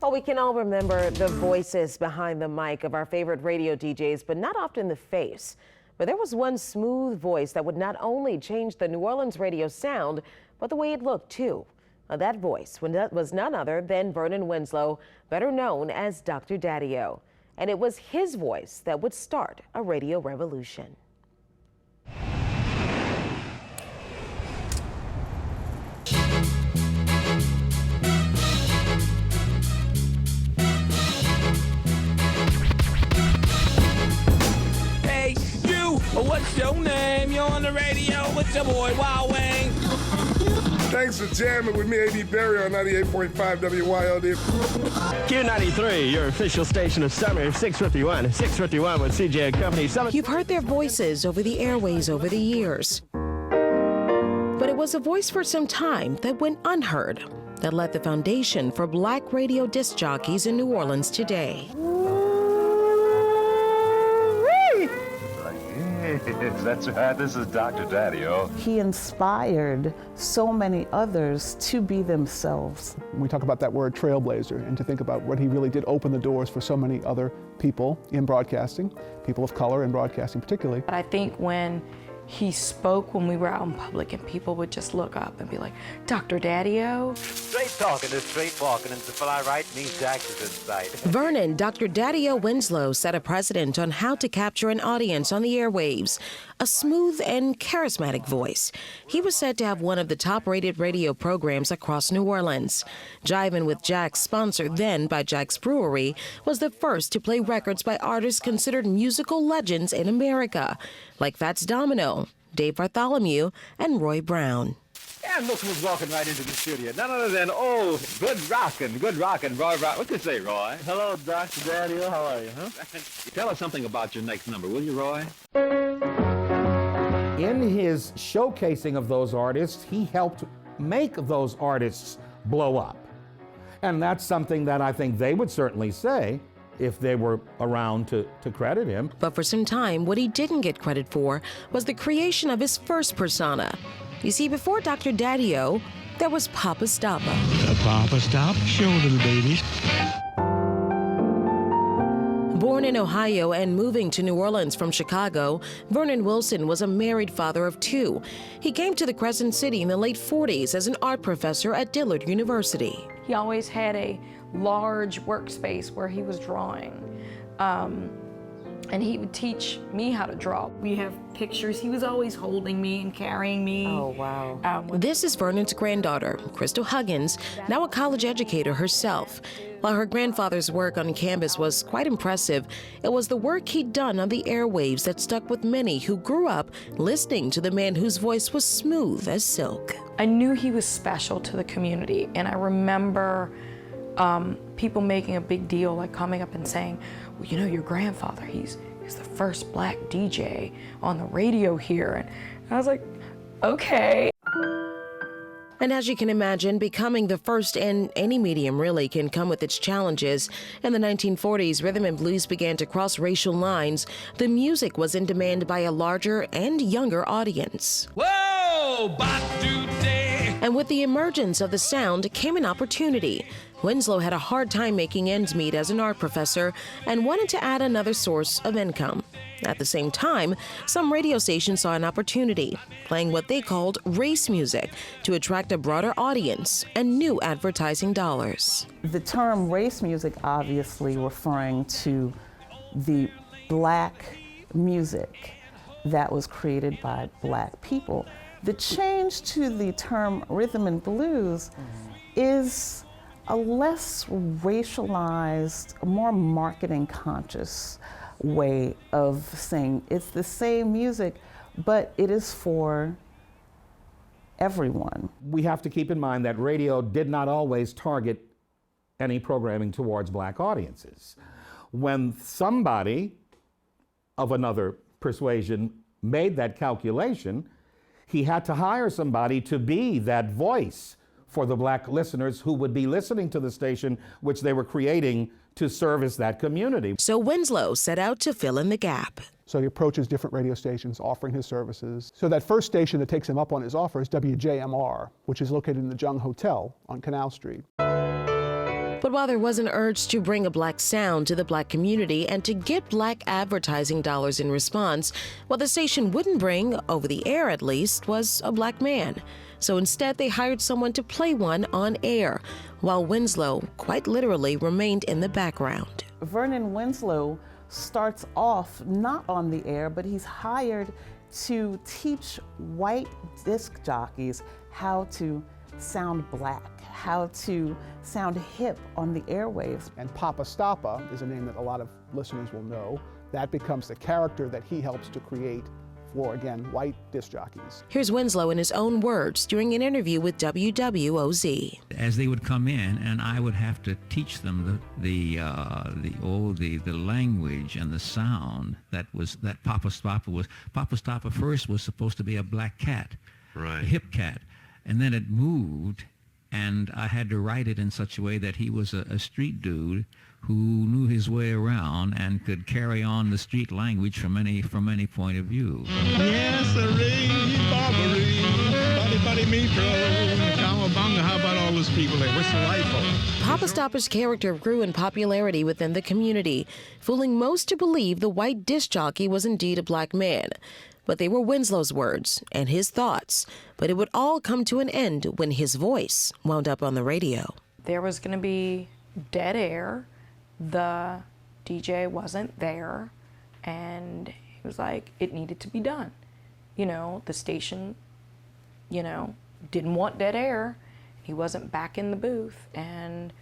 Well, we can all remember the voices behind the mic of our favorite radio DJs, but not often the face. But there was one smooth voice that would not only change the New Orleans radio sound, but the way it looked too. That voice was none other than Vernon Winslow, better known as Dr. Daddy-O. And it was his voice that would start a radio revolution. Hey, you, what's your name? You're on the radio with your boy Wild Wang. Thanks for jamming with me, A.D. Berry, on 98.5 WYLD. Q93, your official station of summer, 651. 651 with CJ and Company. You've heard their voices over the airways over the years. But it was a voice for some time that went unheard, that led the foundation for black radio disc jockeys in New Orleans today. That's right, this is Dr. Daddy-O. He inspired so many others to be themselves. We talk about that word trailblazer, and to think about what he really did open the doors for so many other people in broadcasting, people of color in broadcasting particularly. I think when he spoke when we were out in public and people would just look up and be like, Dr. Daddy-O. Straight talking is straight walking, and to fly right means Jack is in sight. Vernon, Dr. Daddy-O Winslow set a precedent on how to capture an audience on the airwaves. A smooth and charismatic voice. He was said to have one of the top-rated radio programs across New Orleans. Jivin' with Jack's, sponsored then by Jack's Brewery, was the first to play records by artists considered musical legends in America, like Fats Domino, Dave Bartholomew, and Roy Brown. And look who's walking right into the studio. None other than, good rockin', Roy Brown. What you say, Roy? Hello, Dr. Daddy-O. How are you, huh? Tell us something about your next number, will you, Roy? In his showcasing of those artists, he helped make those artists blow up. And that's something that I think they would certainly say if they were around to credit him. But for some time, what he didn't get credit for was the creation of his first persona. You see, before Dr. Daddy-O, there was Papa Stoppa. Papa Stop, show little babies. Born in Ohio and moving to New Orleans from Chicago, Vernon Wilson was a married father of two. He came to the Crescent City in the late 40s as an art professor at Dillard University. He always had a large workspace where he was drawing. And he would teach me how to draw. We have pictures. He was always holding me and carrying me. Oh, wow. This is Vernon's granddaughter, Crystal Huggins, now a college educator herself. While her grandfather's work on campus was quite impressive, it was the work he'd done on the airwaves that stuck with many who grew up listening to the man whose voice was smooth as silk. I knew he was special to the community, and I remember people making a big deal, like coming up and saying, well, you know, your grandfather, he's the first black DJ on the radio here. And I was like, okay. And as you can imagine, becoming the first in any medium really can come with its challenges. In the 1940s, rhythm and blues began to cross racial lines. The music was in demand by a larger and younger audience. Whoa, Batu-day. And with the emergence of the sound came an opportunity. Winslow had a hard time making ends meet as an art professor and wanted to add another source of income. At the same time, some radio stations saw an opportunity, playing what they called race music to attract a broader audience and new advertising dollars. The term race music obviously referring to the black music that was created by black people. The change to the term rhythm and blues is a less racialized, more marketing conscious way of saying it's the same music, but it is for everyone. We have to keep in mind that radio did not always target any programming towards black audiences. When somebody of another persuasion made that calculation, he had to hire somebody to be that voice for the black listeners who would be listening to the station which they were creating to service that community. So Winslow set out to fill in the gap. So he approaches different radio stations offering his services. So that first station that takes him up on his offer is WJMR, which is located in the Jung Hotel on Canal Street. But But while there was an urge to bring a black sound to the black community and to get black advertising dollars in response, what the station wouldn't bring, over the air at least, was a black man. So instead, they hired someone to play one on air, while Winslow, quite literally, remained in the background. Vernon Winslow starts off not on the air, but he's hired to teach white disc jockeys how to sound black, how to sound hip on the airwaves. And Papa Stappa is a name that a lot of listeners will know. That becomes the character that he helps to create for, again, white disc jockeys. Here's Winslow in his own words during an interview with WWOZ. As they would come in, and I would have to teach them the language and the sound that Papa Stappa was. Papa Stappa first was supposed to be a black cat, right, a hip cat, and then it moved, and I had to write it in such a way that he was a street dude who knew his way around and could carry on the street language from any point of view. Yes, buddy metro, cowabunga, how about all those people there? What's the life of? Papa Stappa's character grew in popularity within the community, fooling most to believe the white disc jockey was indeed a black man. But they were Winslow's words and his thoughts. But it would all come to an end when his voice wound up on the radio. There was going to be dead air. The DJ wasn't there, and he was like, it needed to be done. You know, the station, didn't want dead air. He wasn't back in the booth, and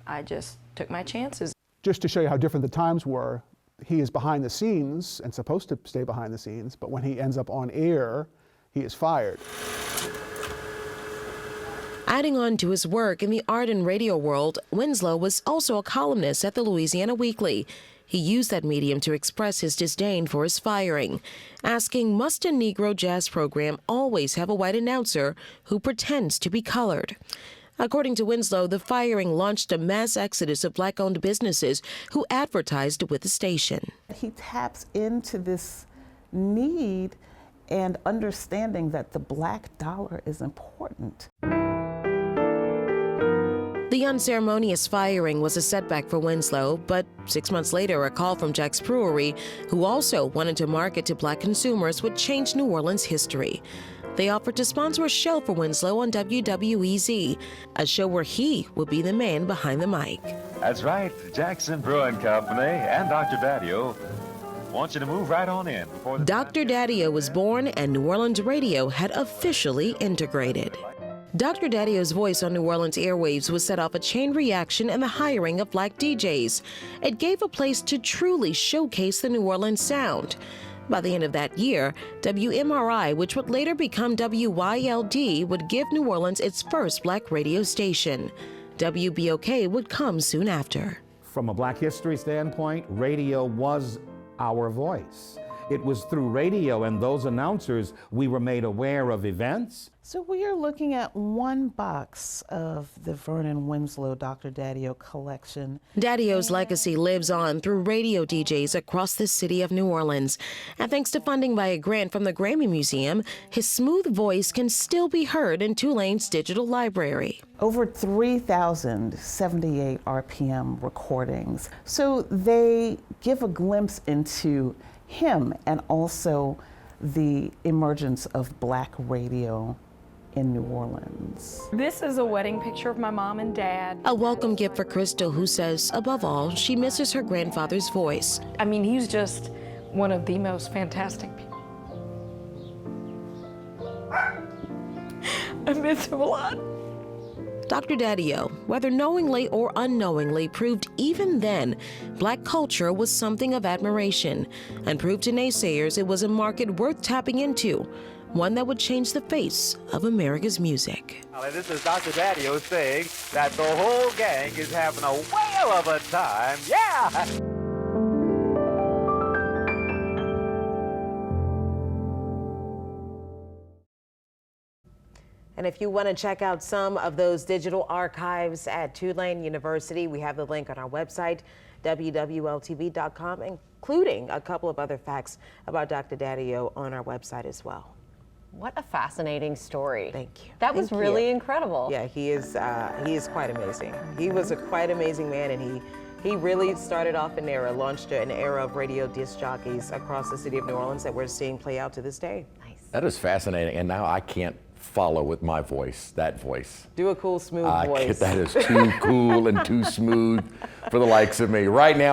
I just took my chances. Just to show you how different the times were, he is behind the scenes and supposed to stay behind the scenes, but when he ends up on air, he is fired. Adding on to his work in the art and radio world, Winslow was also a columnist at the Louisiana Weekly. He used that medium to express his disdain for his firing, asking, must a Negro jazz program always have a white announcer who pretends to be colored? According to Winslow, the firing launched a mass exodus of black-owned businesses who advertised with the station. He taps into this need and understanding that the black dollar is important. The unceremonious firing was a setback for Winslow, but 6 months later, a call from Jack's Brewery, who also wanted to market to black consumers, would change New Orleans' history. They offered to sponsor a show for Winslow on WWEZ, a show where he would be the man behind the mic. That's right, Jackson Brewing Company and Dr. Daddio want you to move right on in. Dr. Daddio was born, and New Orleans radio had officially integrated. Dr. Daddio's voice on New Orleans airwaves would set off a chain reaction in the hiring of black DJs. It gave a place to truly showcase the New Orleans sound. By the end of that year, WMRI, which would later become WYLD, would give New Orleans its first black radio station. WBOK would come soon after. From a black history standpoint, radio was our voice. It was through radio and those announcers we were made aware of events. So we are looking at one box of the Vernon Winslow Dr. Daddio collection. Daddio's legacy lives on through radio DJs across the city of New Orleans. And thanks to funding by a grant from the Grammy Museum, his smooth voice can still be heard in Tulane's digital library. Over 3,078 RPM recordings. So they give a glimpse into him and also the emergence of black radio in New Orleans. This is a wedding picture of my mom and dad. A welcome gift for Crystal, who says, above all, she misses her grandfather's voice. I mean, he's just one of the most fantastic people. I miss him a lot. Dr. Daddio, whether knowingly or unknowingly, proved even then black culture was something of admiration, and proved to naysayers it was a market worth tapping into, one that would change the face of America's music. This is Dr. Daddio saying that the whole gang is having a whale of a time. Yeah! And if you want to check out some of those digital archives at Tulane University, we have the link on our website, wwltv.com, including a couple of other facts about Dr. Daddio on our website as well. What a fascinating story. Thank you. That was Thank really you. incredible. Yeah, he is quite amazing. He was a quite amazing man, and he really started off an era, launched an era of radio disc jockeys across the city of New Orleans that we're seeing play out to this day. Nice. That is fascinating, and now I can't follow with my voice, that voice. Do a cool, smooth voice. That is too cool and too smooth for the likes of me. Right now,